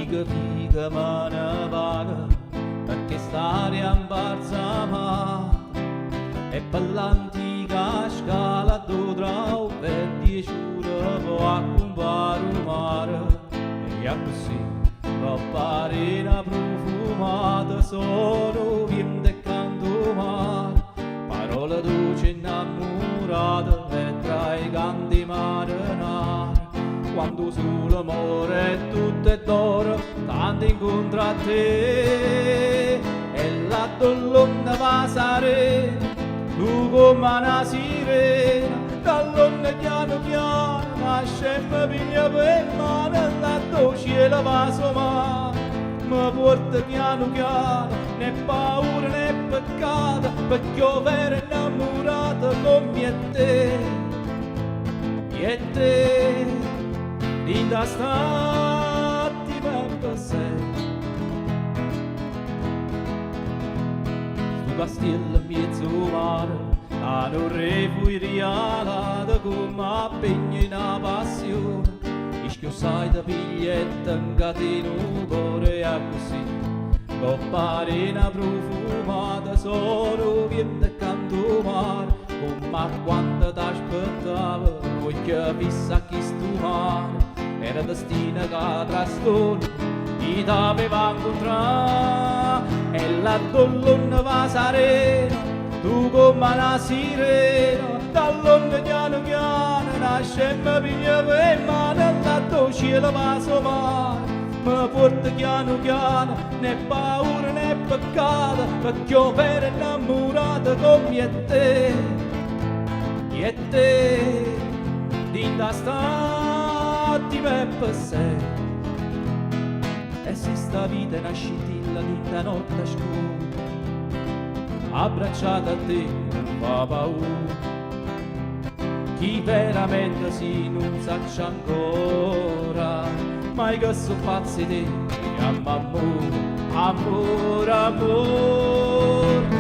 figa me ne vaga, perché stare a imbalsamare e per l'antica scala d'Odrau per 10 ore può accompagnare un mare e così va fare una profumata sono vien de canto mare, parole dolci innamorate e tra i canti marinari. Quando solo amore è tutto è d'oro, tanto incontro a te e la donna va serena, tu come una sirena, dall'onda piano piano nasce e mi piglia per mano, la dolce la va somare, mi porta piano piano, né paura né peccato, perché io vero innamorato come te, di da stati per sé. Stu castello in mezzo mare, a non refui rialata come a pegno in a passione, ischio sai da biglietta in catena un cuore e così, compare una profumata sono vien de canto mare, come quando t'aspettavo, vuoi che vissa chi stu mare, era destino che trastone, ti t'aveva incontrato, e la donna va serena, tu come una sirena, dall'onda piano piano, nasce e mi piglia per mano, la dolce la va somare, mi porta piano piano, né paura né peccato, perché io vero innamorato come te, di da stati per sé. E se sta vita è una scintilla di da notte scura, abbracciata a te non fa paura, chi veramente si non sa ancora, mai che so pazzi te, chiama amore, amore, amore.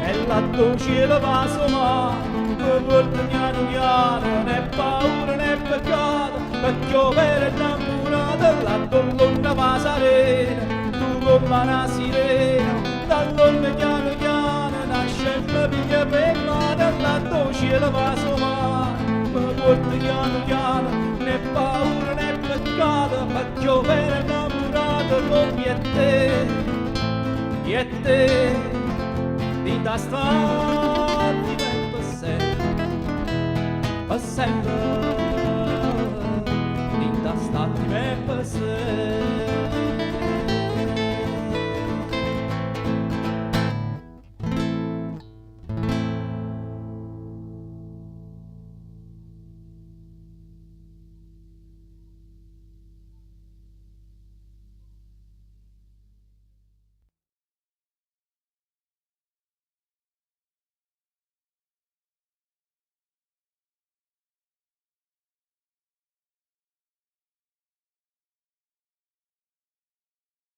E la dolce la va somare, mi porta piano piano, né paura né peccato, perché io vero innamorato, la donna va serena, tu come una sirena, dall'onda piano piano, nasce e mi piglia per mano, la dolce la va somare, mi porta piano piano, né paura né peccato, perché io vero innamorato come te, di da stati per sempre.